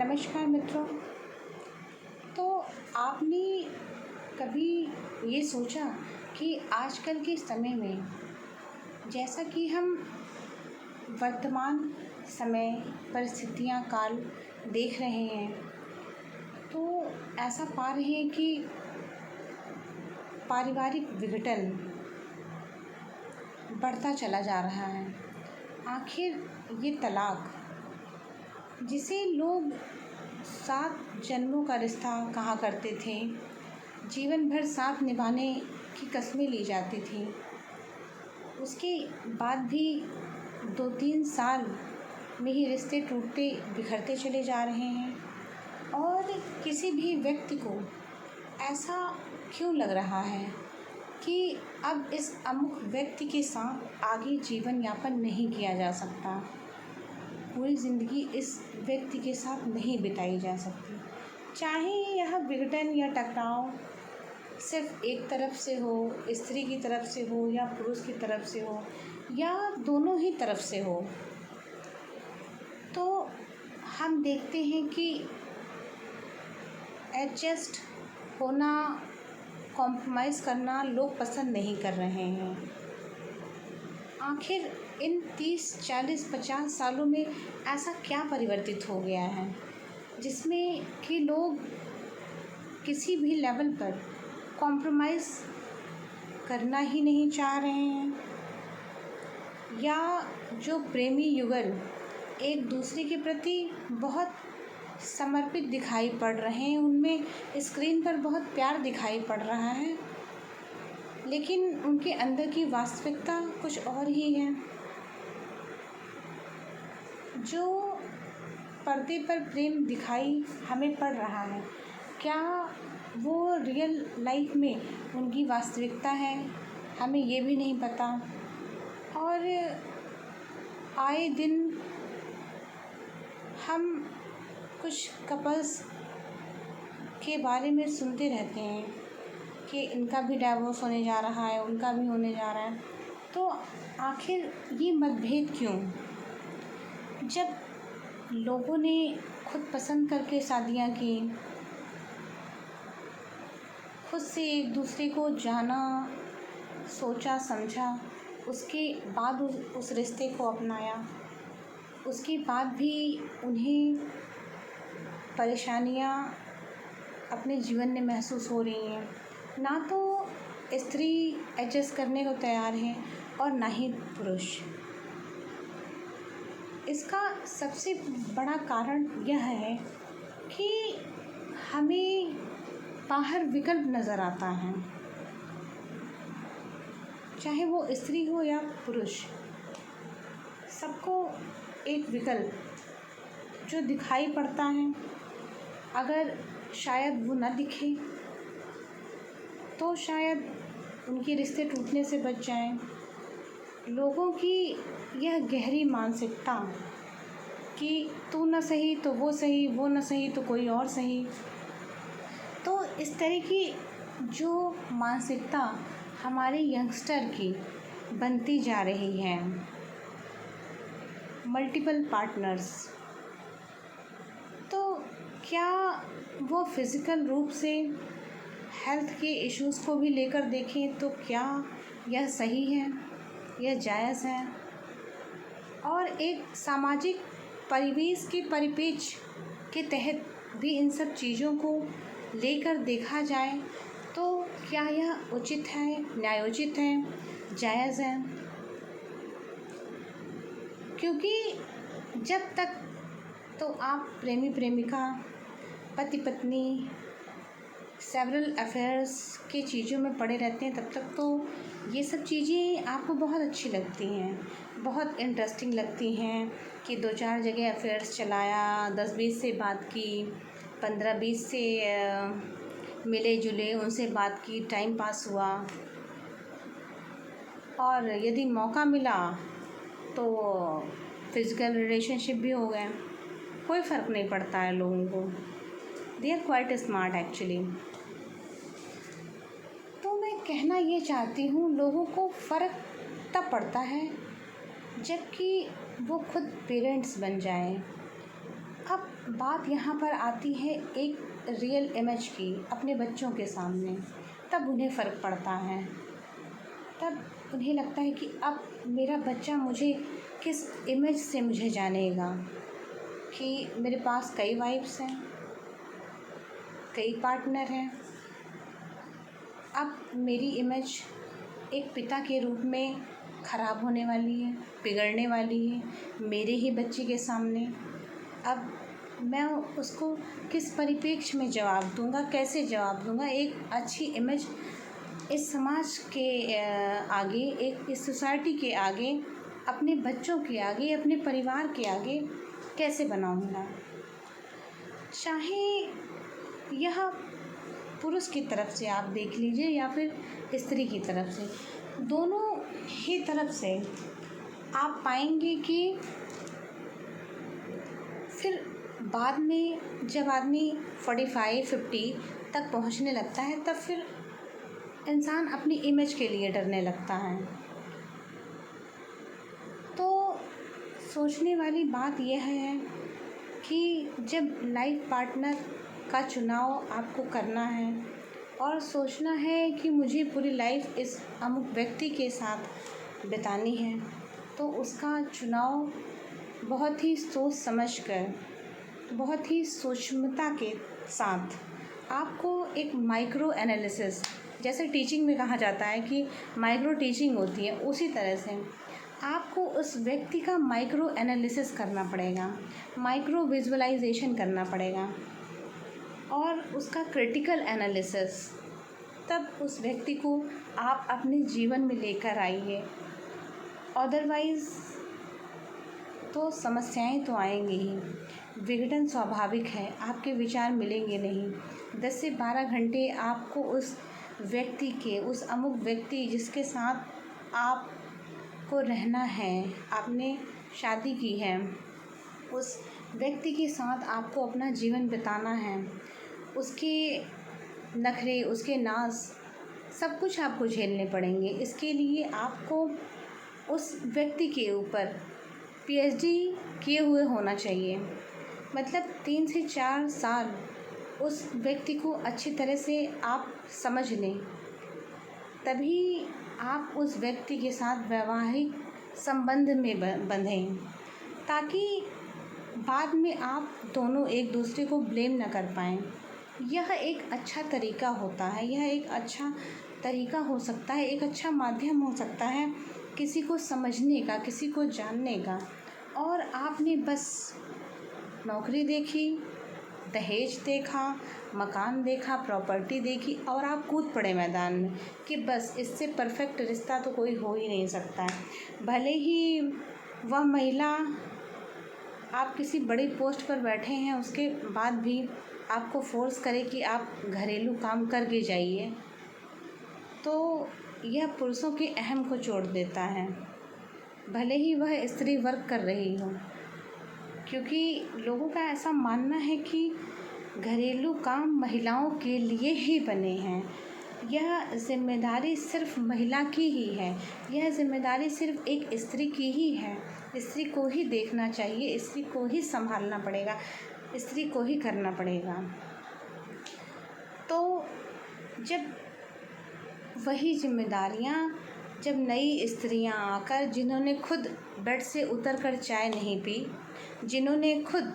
नमस्कार मित्रों। तो आपने कभी ये सोचा कि आजकल के समय में जैसा कि हम वर्तमान समय परिस्थितियां काल देख रहे हैं, तो ऐसा पा रहे हैं कि पारिवारिक विघटन बढ़ता चला जा रहा है। आखिर ये तलाक, जिसे लोग 7 जन्मों का रिश्ता कहा करते थे, जीवन भर साथ निभाने की कस्में ली जाती थी, उसके बाद भी 2-3 साल में ही रिश्ते टूटते बिखरते चले जा रहे हैं। और किसी भी व्यक्ति को ऐसा क्यों लग रहा है कि अब इस अमुक व्यक्ति के साथ आगे जीवन यापन नहीं किया जा सकता, पूरी ज़िंदगी इस व्यक्ति के साथ नहीं बिताई जा सकती। चाहे यह विघटन या टकराव सिर्फ एक तरफ से हो, स्त्री की तरफ से हो या पुरुष की तरफ से हो या दोनों ही तरफ से हो, तो हम देखते हैं कि एडजस्ट होना, कॉम्प्रोमाइज़ करना लोग पसंद नहीं कर रहे हैं। आखिर इन 30, 40, 50 सालों में ऐसा क्या परिवर्तित हो गया है जिसमें कि लोग किसी भी लेवल पर कॉम्प्रोमाइज़ करना ही नहीं चाह रहे हैं, या जो प्रेमी युगल एक दूसरे के प्रति बहुत समर्पित दिखाई पड़ रहे हैं, उनमें स्क्रीन पर बहुत प्यार दिखाई पड़ रहा है, लेकिन उनके अंदर की वास्तविकता कुछ और ही है। जो पर्दे पर प्रेम दिखाई हमें पड़ रहा है, क्या वो रियल लाइफ में उनकी वास्तविकता है, हमें ये भी नहीं पता। और आए दिन हम कुछ कपल्स के बारे में सुनते रहते हैं कि इनका भी डाइवोर्स होने जा रहा है, उनका भी होने जा रहा है। तो आखिर ये मतभेद क्यों? जब लोगों ने खुद पसंद करके शादियां की, खुद से एक दूसरे को जाना, सोचा समझा, उसके बाद उस रिश्ते को अपनाया, उसके बाद भी उन्हें परेशानियां अपने जीवन में महसूस हो रही हैं। ना तो स्त्री एडजस्ट करने को तैयार है और ना ही पुरुष। इसका सबसे बड़ा कारण यह है कि हमें बाहर विकल्प नज़र आता है, चाहे वो स्त्री हो या पुरुष, सबको एक विकल्प जो दिखाई पड़ता है। अगर शायद वो न दिखे तो शायद उनके रिश्ते टूटने से बच जाएं। लोगों की यह गहरी मानसिकता कि तू न सही तो वो सही, वो न सही तो कोई और सही, तो इस तरह की जो मानसिकता हमारे यंगस्टर की बनती जा रही है, मल्टीपल पार्टनर्स, तो क्या वो फिज़िकल रूप से हेल्थ के इश्यूज़ को भी लेकर देखें तो क्या यह सही है, यह जायज़ है? और एक सामाजिक परिवेश के परिपेक्ष के तहत भी इन सब चीज़ों को लेकर देखा जाए तो क्या यह उचित है, न्यायोचित है, जायज़ है? क्योंकि जब तक तो आप प्रेमी प्रेमिका, पति पत्नी, सेवरल अफेयर्स की चीज़ों में पड़े रहते हैं, तब तक तो ये सब चीज़ें आपको बहुत अच्छी लगती हैं, बहुत इंटरेस्टिंग लगती हैं कि 2-4 जगह अफेयर्स चलाया, 10-20 से बात की, 15-20 से मिले जुले, उनसे बात की, टाइम पास हुआ। और यदि मौका मिला तो फिज़िकल रिलेशनशिप भी हो गए। कोई फ़र्क नहीं पड़ता है लोगों को। They are quite smart actually. तो मैं कहना ये चाहती हूँ, लोगों को फ़र्क तब पड़ता है जबकि वो खुद पेरेंट्स बन जाएं, अब बात यहाँ पर आती है एक रियल इमेज की अपने बच्चों के सामने, तब उन्हें फ़र्क पड़ता है। तब उन्हें लगता है कि अब मेरा बच्चा मुझे किस इमेज से मुझे जानेगा, कि मेरे पास कई वाइफ्स हैं, कई पार्टनर हैं। अब मेरी इमेज एक पिता के रूप में ख़राब होने वाली है, बिगड़ने वाली है मेरे ही बच्चे के सामने। अब मैं उसको किस परिप्रेक्ष्य में जवाब दूंगा, कैसे जवाब दूंगा, एक अच्छी इमेज इस समाज के आगे, एक इस सोसाइटी के आगे, अपने बच्चों के आगे, अपने परिवार के आगे कैसे बनाऊंगा। चाहे यह पुरुष की तरफ से आप देख लीजिए या फिर स्त्री की तरफ से, दोनों ही तरफ से आप पाएंगे कि फिर बाद में जब आदमी 45-50 तक पहुंचने लगता है, तब फिर इंसान अपनी इमेज के लिए डरने लगता है। तो सोचने वाली बात यह है कि जब लाइफ पार्टनर का चुनाव आपको करना है और सोचना है कि मुझे पूरी लाइफ इस अमुक व्यक्ति के साथ बितानी है, तो उसका चुनाव बहुत ही सोच समझ कर, बहुत ही सूक्ष्मता के साथ आपको एक माइक्रो एनालिसिस, जैसे टीचिंग में कहा जाता है कि माइक्रो टीचिंग होती है, उसी तरह से आपको उस व्यक्ति का माइक्रो एनालिसिस करना पड़ेगा, माइक्रो विजुअलाइजेशन करना पड़ेगा और उसका क्रिटिकल एनालिसिस। तब उस व्यक्ति को आप अपने जीवन में लेकर आइए। अदरवाइज़ तो समस्याएं तो आएंगी ही, विघटन स्वाभाविक है, आपके विचार मिलेंगे नहीं। 10 से 12 घंटे आपको उस व्यक्ति के, उस अमुक व्यक्ति जिसके साथ आपको रहना है, आपने शादी की है, उस व्यक्ति के साथ आपको अपना जीवन बिताना है, उसके नखरे, उसके नाज, सब कुछ आपको झेलने पड़ेंगे। इसके लिए आपको उस व्यक्ति के ऊपर पीएचडी किए हुए होना चाहिए, मतलब 3 से 4 साल उस व्यक्ति को अच्छी तरह से आप समझ लें, तभी आप उस व्यक्ति के साथ वैवाहिक संबंध में बंधें, ताकि बाद में आप दोनों एक दूसरे को ब्लेम न कर पाएँ। यह एक अच्छा तरीका होता है, यह एक अच्छा तरीका हो सकता है, एक अच्छा माध्यम हो सकता है किसी को समझने का, किसी को जानने का। और आपने बस नौकरी देखी, दहेज देखा, मकान देखा, प्रॉपर्टी देखी और आप कूद पड़े मैदान में कि बस इससे परफेक्ट रिश्ता तो कोई हो ही नहीं सकता है। भले ही वह महिला आप किसी बड़ी पोस्ट पर बैठे हैं, उसके बाद भी आपको फोर्स करे कि आप घरेलू काम करके जाइए, तो यह पुरुषों के अहम को छोड़ देता है, भले ही वह स्त्री वर्क कर रही हो। क्योंकि लोगों का ऐसा मानना है कि घरेलू काम महिलाओं के लिए ही बने हैं, यह जिम्मेदारी सिर्फ महिला की ही है, यह जिम्मेदारी सिर्फ एक स्त्री की ही है, स्त्री को ही देखना चाहिए, स्त्री को ही संभालना पड़ेगा, स्त्री को ही करना पड़ेगा। तो जब वही जिम्मेदारियाँ, जब नई स्त्रियाँ आकर, जिन्होंने खुद बेड से उतरकर चाय नहीं पी, जिन्होंने खुद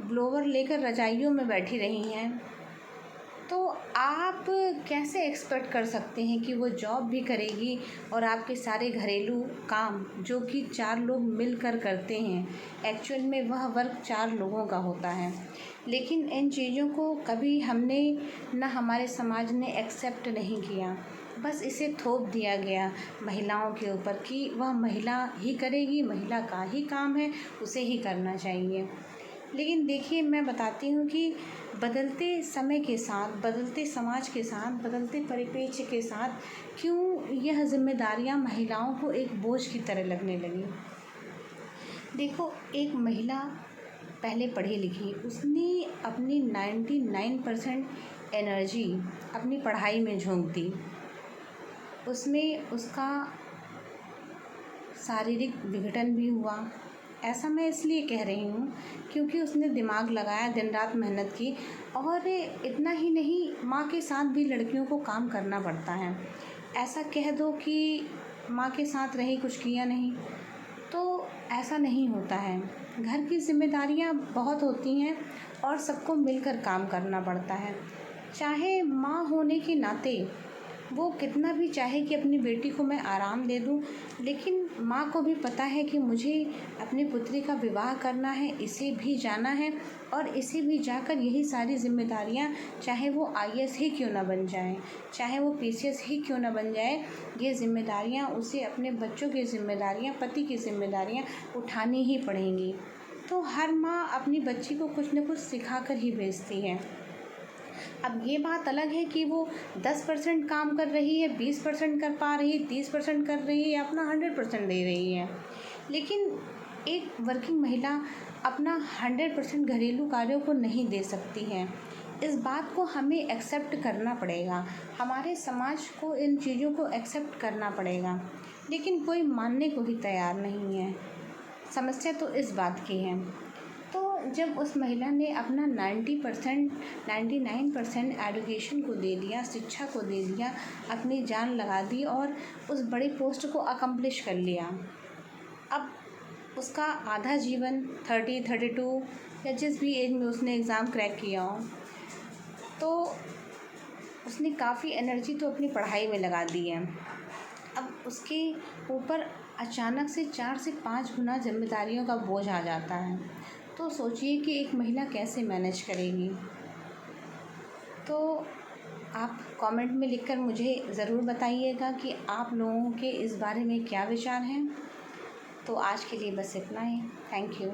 ब्लोवर लेकर रजाइयों में बैठी रही हैं, तो आप कैसे एक्सपेक्ट कर सकते हैं कि वो जॉब भी करेगी और आपके सारे घरेलू काम जो कि 4 लोग मिलकर करते हैं, एक्चुअल में वह वर्क 4 लोगों का होता है। लेकिन इन चीज़ों को कभी हमने न हमारे समाज ने एक्सेप्ट नहीं किया, बस इसे थोप दिया गया महिलाओं के ऊपर कि वह महिला ही करेगी, महिला का ही काम है, उसे ही करना चाहिए। लेकिन देखिए, मैं बताती हूँ कि बदलते समय के साथ, बदलते समाज के साथ, बदलते परिप्रेक्ष्य के साथ क्यों यह जिम्मेदारियाँ महिलाओं को एक बोझ की तरह लगने लगी। देखो, एक महिला पहले पढ़ी लिखी, उसने अपनी 99% एनर्जी अपनी पढ़ाई में झोंक दी, उसमें उसका शारीरिक विघटन भी हुआ, ऐसा मैं इसलिए कह रही हूँ क्योंकि उसने दिमाग लगाया, दिन रात मेहनत की। और इतना ही नहीं, माँ के साथ भी लड़कियों को काम करना पड़ता है। ऐसा कह दो कि माँ के साथ रही, कुछ किया नहीं, तो ऐसा नहीं होता है। घर की जिम्मेदारियाँ बहुत होती हैं और सबको मिलकर काम करना पड़ता है। चाहे माँ होने के नाते वो कितना भी चाहे कि अपनी बेटी को मैं आराम दे दूँ, लेकिन माँ को भी पता है कि मुझे अपनी पुत्री का विवाह करना है, इसे भी जाना है और इसे भी जाकर यही सारी जिम्मेदारियाँ, चाहे वो आईएएस ही क्यों ना बन जाए, चाहे वो पीसीएस ही क्यों ना बन जाए, ये जिम्मेदारियाँ उसे अपने बच्चों की जिम्मेदारियाँ, पति की जिम्मेदारियाँ उठानी ही पड़ेंगी। तो हर माँ अपनी बच्ची को कुछ न कुछ सिखा कर ही भेजती है। अब ये बात अलग है कि वो 10% काम कर रही है, 20% कर पा रही है, 30% कर रही है या अपना 100% दे रही है, लेकिन एक वर्किंग महिला अपना 100% घरेलू कार्यों को नहीं दे सकती है। इस बात को हमें एक्सेप्ट करना पड़ेगा, हमारे समाज को इन चीज़ों को एक्सेप्ट करना पड़ेगा, लेकिन कोई मानने को ही तैयार नहीं है। समस्या तो इस बात की है। तो जब उस महिला ने अपना 90% 99% एजुकेशन को दे दिया, शिक्षा को दे दिया, अपनी जान लगा दी और उस बड़ी पोस्ट को अकम्प्लिश कर लिया, अब उसका आधा जीवन 32 या जिस भी एज में उसने एग्ज़ाम क्रैक किया हो, तो उसने काफ़ी एनर्जी तो अपनी पढ़ाई में लगा दी है। अब उसके ऊपर अचानक से 4 से 5 गुना जिम्मेदारियों का बोझ आ जाता है। तो सोचिए कि एक महिला कैसे मैनेज करेगी। तो आप कमेंट में लिखकर मुझे ज़रूर बताइएगा कि आप लोगों के इस बारे में क्या विचार हैं। तो आज के लिए बस इतना ही। Thank you.